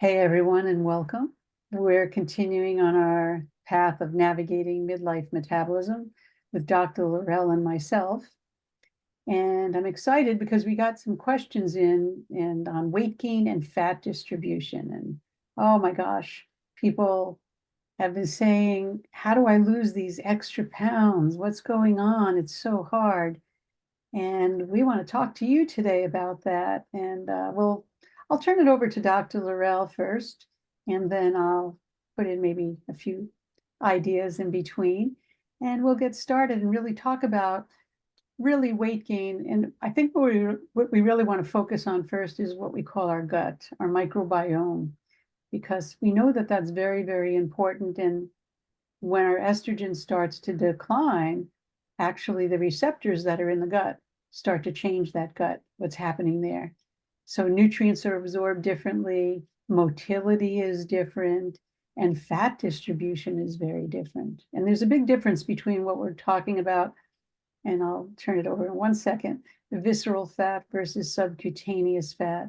Hey everyone, and welcome. We're continuing on our path of navigating midlife metabolism with Dr. Laurell and myself. And I'm excited because we got some questions in and on weight gain and fat distribution. And oh my gosh, people have been saying, how do I lose these extra pounds? What's going on? It's so hard. And we want to talk to you today about that. And I'll turn it over to Dr. Laurell first, and then I'll put in maybe a few ideas in between. And we'll get started and really talk about really weight gain. And I think what we really want to focus on first is what we call our gut, our microbiome, because we know that that's very, very important. And when our estrogen starts to decline, actually the receptors that are in the gut start to change that gut, what's happening there. So nutrients are absorbed differently, motility is different, and fat distribution is very different. And there's a big difference between what we're talking about, and I'll turn it over in 1 second, the visceral fat versus subcutaneous fat.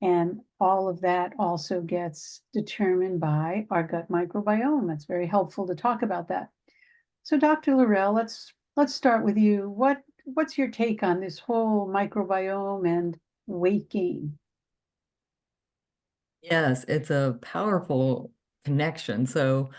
And all of that also gets determined by our gut microbiome. That's very helpful to talk about that. So Dr. Laurell, let's start with you. What's your take on this whole microbiome and weight gain? Yes, it's a powerful connection. So,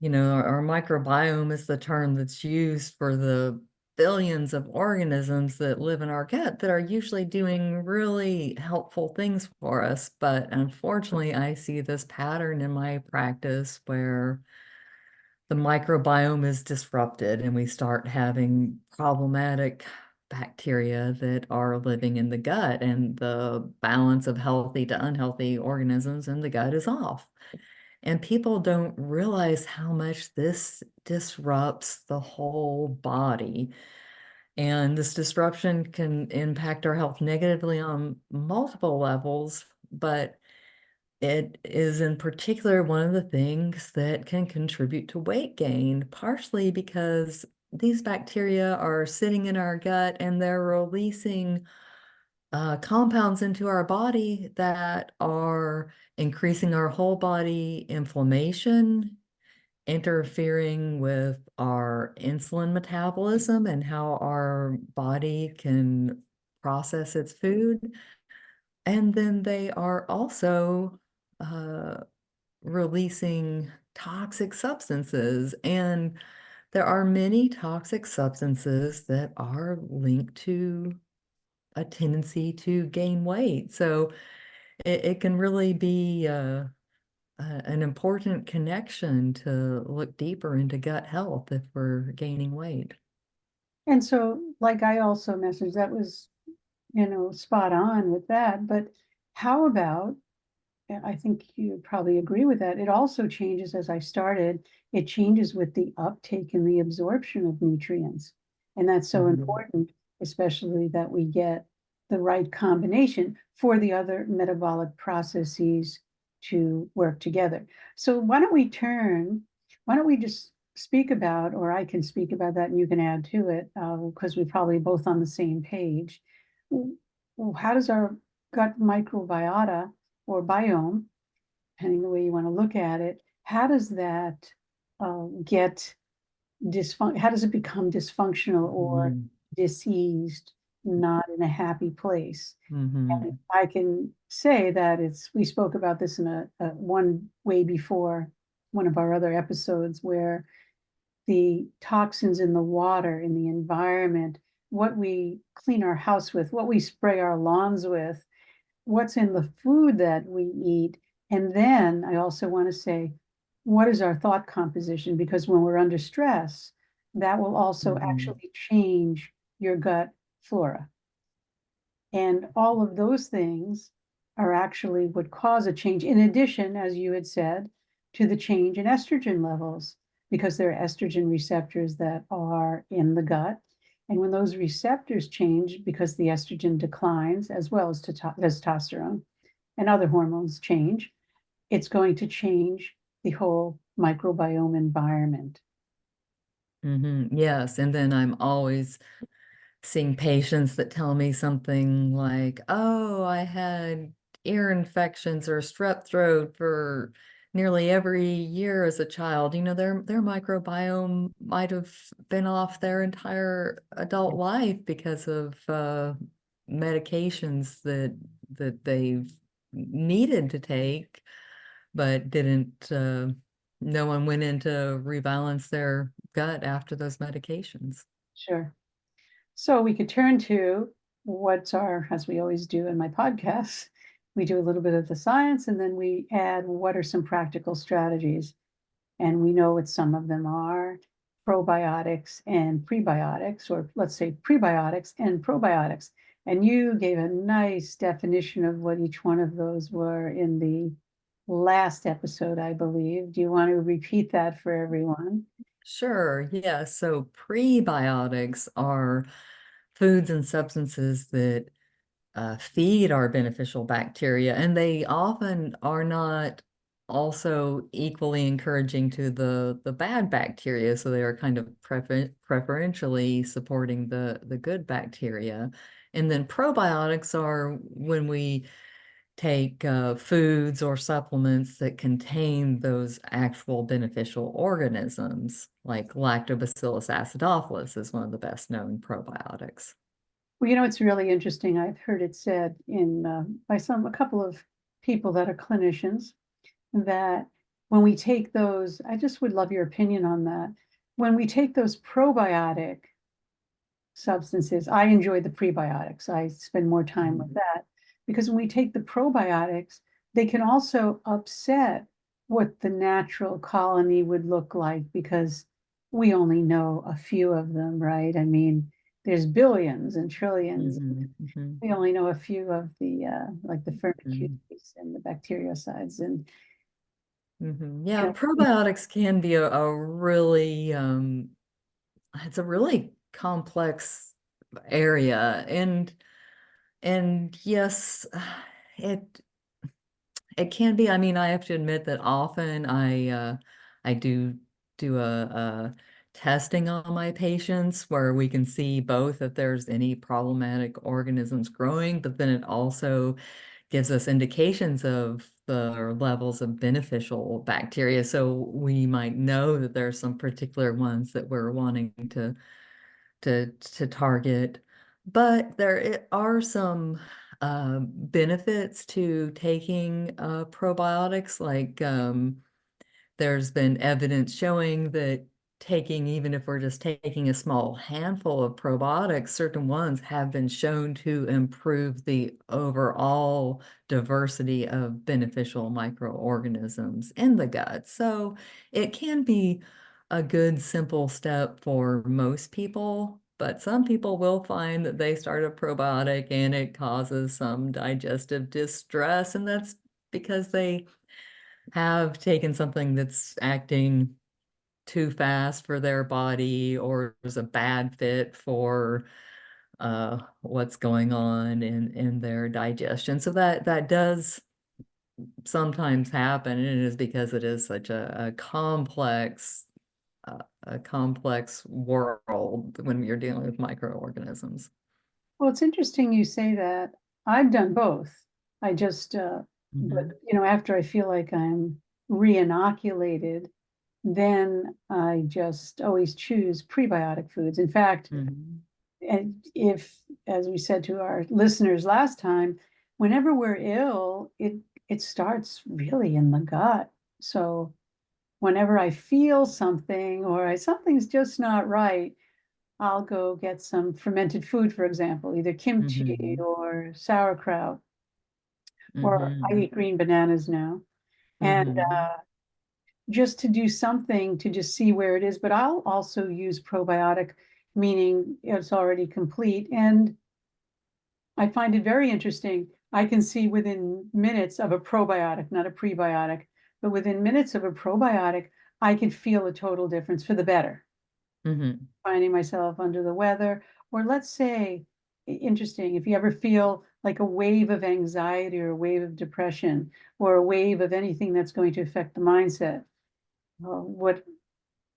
our microbiome is the term that's used for the billions of organisms that live in our gut that are usually doing really helpful things for us. But unfortunately, I see this pattern in my practice where the microbiome is disrupted and we start having problematic bacteria that are living in the gut, and the balance of healthy to unhealthy organisms in the gut is off. And people don't realize how much this disrupts the whole body. And this disruption can impact our health negatively on multiple levels, but it is in particular one of the things that can contribute to weight gain, partially because these bacteria are sitting in our gut and they're releasing compounds into our body that are increasing our whole body inflammation, interfering with our insulin metabolism and how our body can process its food. And then they are also uh, releasing toxic substances. And there are many toxic substances that are linked to a tendency to gain weight. So it can really be an important connection to look deeper into gut health if we're gaining weight. And so, like I also messaged, that was, spot on with that. But how about, I think you probably agree with that. It also changes as I started, it changes with the uptake and the absorption of nutrients. And that's so Mhm. important, especially that we get the right combination for the other metabolic processes to work together. So why don't we just speak about, or I can speak about that and you can add to it, because we're probably both on the same page. How does our gut microbiota or biome, depending the way you want to look at it, how does that get how does it become dysfunctional or Mhm. diseased, not in a happy place? And Mhm. I can say that we spoke about this in a one way before, one of our other episodes, where the toxins in the water, in the environment, what we clean our house with, what we spray our lawns with, what's in the food that we eat. And then I also want to say, what is our thought composition? Because when we're under stress, that will also Mhm. actually change your gut flora. And all of those things are actually what cause a change, in addition, as you had said, to the change in estrogen levels, because there are estrogen receptors that are in the gut. And when those receptors change, because the estrogen declines, as well as testosterone and other hormones change, it's going to change the whole microbiome environment. Yes, and then I'm always seeing patients that tell me something like, "Oh, I had ear infections or strep throat for nearly every year as a child. You know, their microbiome might have been off their entire adult life because of medications that they've needed to take, but didn't. No one went in to rebalance their gut after those medications. Sure. So we could turn to what's our, as we always do in my podcasts, we do a little bit of the science and then we add what are some practical strategies. And we know what some of them are: probiotics and prebiotics, or let's say prebiotics and probiotics. And you gave a nice definition of what each one of those were in the last episode, I believe. Do you want to repeat that for everyone? Sure, yeah. So prebiotics are foods and substances that feed our beneficial bacteria, and they often are not also equally encouraging to the bad bacteria. So they are kind of preferentially supporting the good bacteria. And then probiotics are when we take foods or supplements that contain those actual beneficial organisms, like Lactobacillus acidophilus is one of the best known probiotics. Well, you know, it's really interesting. I've heard it said in by a couple of people that are clinicians that when we take those, I just would love your opinion on that. When we take those probiotic substances, I enjoy the prebiotics. I spend more time with that because when we take the probiotics, they can also upset what the natural colony would look like because we only know a few of them, right? I mean, there's billions and trillions. We only know a few of the like the firmicutes and the bactericides and you Yeah, know, probiotics can be a really it's a really complex area, and yes, it it can be. I mean, I have to admit that often I do a testing on my patients where we can see both if there's any problematic organisms growing, but then it also gives us indications of the levels of beneficial bacteria. So we might know that there's some particular ones that we're wanting to target. But there are some benefits to taking probiotics, like there's been evidence showing that taking, even if we're just taking a small handful of probiotics, certain ones have been shown to improve the overall diversity of beneficial microorganisms in the gut. So it can be a good, simple step for most people, but some people will find that they start a probiotic and it causes some digestive distress, and that's because they have taken something that's acting too fast for their body or is a bad fit for what's going on in their digestion. So that does sometimes happen, and it is because it is such a complex world when you're dealing with microorganisms. well, it's interesting you say that. I've done both. I just, but Hmm. you know, after I feel like I'm re-inoculated, then I just always choose prebiotic foods. In fact, Hmm. and if, as we said to our listeners last time, whenever we're ill, it starts really in the gut. So whenever I feel something or something's just not right, I'll go get some fermented food, for example, either kimchi Hmm. or sauerkraut, or I Hmm. eat green bananas now. And Hmm. just to do something to just see where it is. But I'll also use probiotic, meaning it's already complete. And I find it very interesting. I can see within minutes of a probiotic, not a prebiotic, but within minutes of a probiotic, I can feel a total difference for the better. Hmm. Finding myself under the weather, or let's say, interesting, if you ever feel like a wave of anxiety or a wave of depression or a wave of anything that's going to affect the mindset,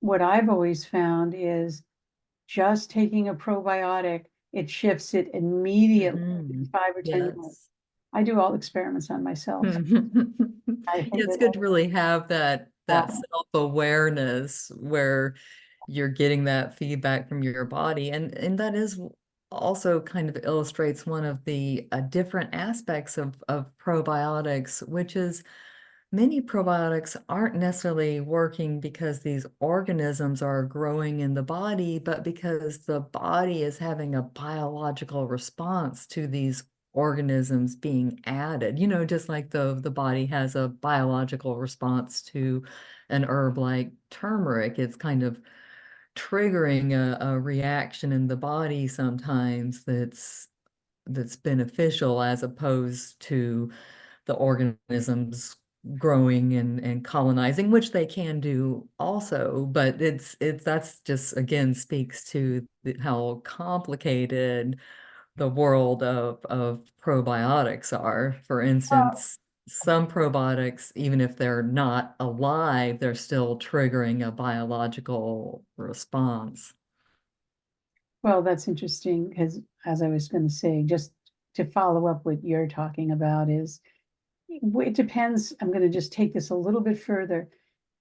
what I've always found is just taking a probiotic, it shifts it immediately, Hmm. 5 or 10 minutes. Yes. I do all experiments on myself. I think It's that good to really have that uh, self-awareness where you're getting that feedback from your body. And that is also kind of illustrates one of the different aspects of probiotics, which is many probiotics aren't necessarily working because these organisms are growing in the body, but because the body is having a biological response to these organisms being added. You know, just like the body has a biological response to an herb like turmeric, it's kind of triggering a reaction in the body sometimes that's beneficial as opposed to the organisms growing and colonizing, which they can do also, but it's that's just again speaks to how complicated the world of probiotics are. For instance, some probiotics, even if they're not alive, they're still triggering a biological response. well, that's interesting because, as I was going to say, just to follow up what you're talking about is it depends. I'm going to just take this a little bit further.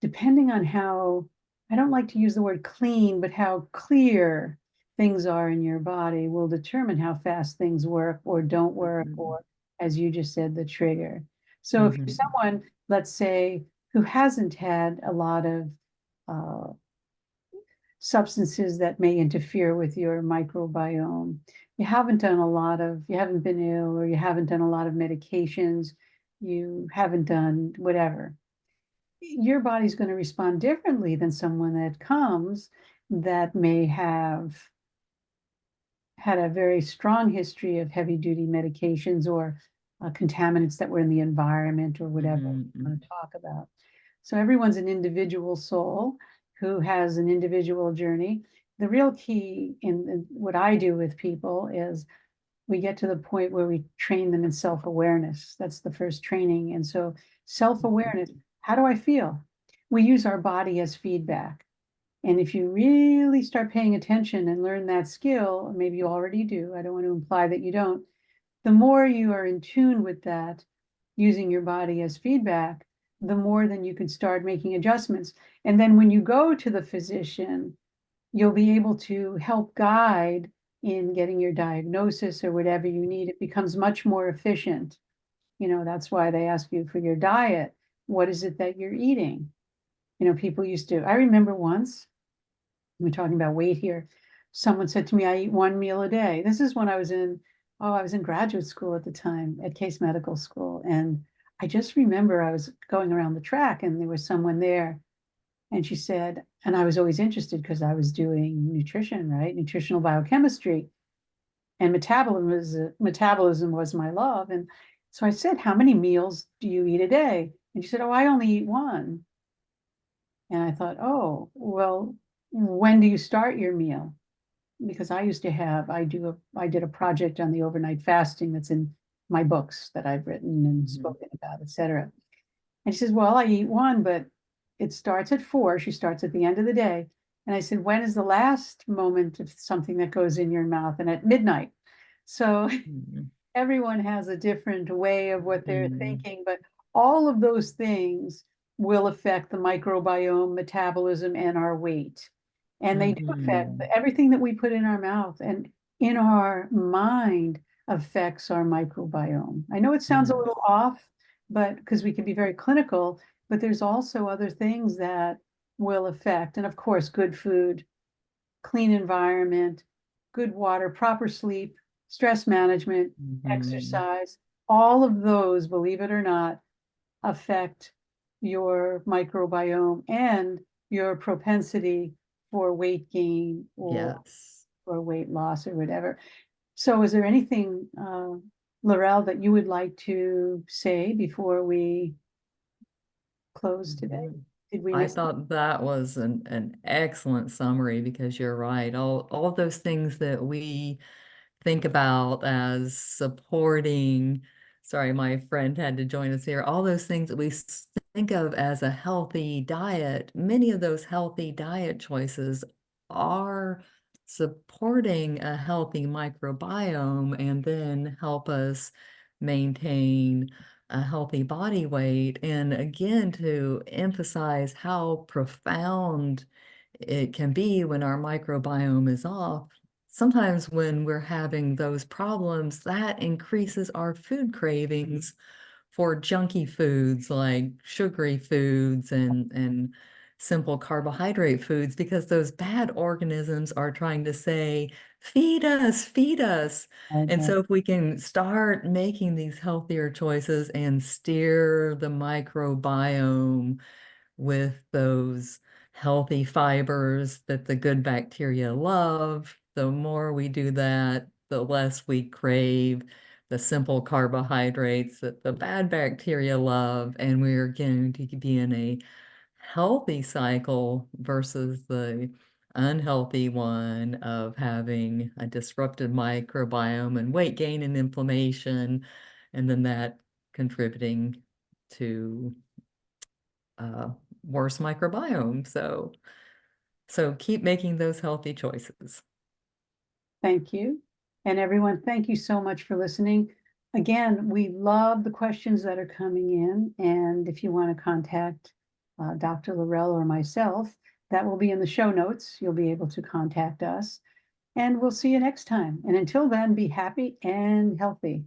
Depending on how, I don't like to use the word clean, but how clear things are in your body will determine how fast things work or don't work, Mhm. or as you just said, the trigger. So if you're Mhm. someone, let's say, who hasn't had a lot of uh, substances that may interfere with your microbiome. You haven't been ill, or you haven't done a lot of medications, you haven't done whatever. Your body's going to respond differently than someone that comes that may have had a very strong history of heavy duty medications or contaminants that were in the environment or whatever we Mhm. want to talk about. So everyone's an individual soul who has an individual journey. The real key in what I do with people is we get to the point where we train them in self-awareness. That's the first training. And so self-awareness, how do I feel? We use our body as feedback. And if you really start paying attention and learn that skill, maybe you already do, I don't want to imply that you don't, the more you are in tune with that, using your body as feedback, the more then you can start making adjustments. And then when you go to the physician, you'll be able to help guide in getting your diagnosis or whatever you need. It becomes much more efficient. That's why they ask you for your diet. What is it that you're eating? People used to, I remember once, we're talking about weight here. Someone said to me, I eat one meal a day. This is when I was in graduate school at the time at Case Medical School. And I just remember I was going around the track and there was someone there. And she said, and I was always interested because I was doing nutrition, right? Nutritional biochemistry, and metabolism was my love. And so I said, how many meals do you eat a day? And she said, oh, I only eat one. And I thought, oh, well, when do you start your meal? Because I did a project on the overnight fasting that's in my books that I've written and Mhm. spoken about, etc. And she says, well, I eat one, but it starts at 4. She starts at the end of the day. And I said, when is the last moment of something that goes in your mouth? And at midnight. So Mhm. everyone has a different way of what they're Mhm. thinking, but all of those things will affect the microbiome, metabolism, and our weight. And they do affect Mhm. everything that we put in our mouth and in our mind affects our microbiome. I know it sounds a Yes. little off, but because we can be very clinical, but there's also other things that will affect. And of course, good food, clean environment, good water, proper sleep, stress management, Mhm. exercise, all of those, believe it or not, affect your microbiome and your propensity for weight gain or Yes. weight loss or whatever. So is there anything, Laurell, that you would like to say before we close today? Mhm. Did we I miss? thought that was an excellent summary because you're right. All of those things that we think about as supporting, sorry, my friend had to join us here. All those things that we think of as a healthy diet, many of those healthy diet choices are supporting a healthy microbiome and then help us maintain a healthy body weight. And again, to emphasize how profound it can be when our microbiome is off. Sometimes when we're having those problems, that increases our food cravings for junky foods like sugary foods and simple carbohydrate foods, because those bad organisms are trying to say, feed us, feed us. And Okay. so if we can start making these healthier choices and steer the microbiome with those healthy fibers that the good bacteria love, the more we do that, the less we crave the simple carbohydrates that the bad bacteria love, and we're going to be in a healthy cycle versus the unhealthy one of having a disrupted microbiome and weight gain and inflammation, and then that contributing to worse microbiome. So keep making those healthy choices. Thank you. And everyone, thank you so much for listening. Again, we love the questions that are coming in. And if you want to contact Dr. Laurell or myself, that will be in the show notes. You'll be able to contact us. And we'll see you next time. And until then, be happy and healthy.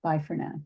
Bye for now.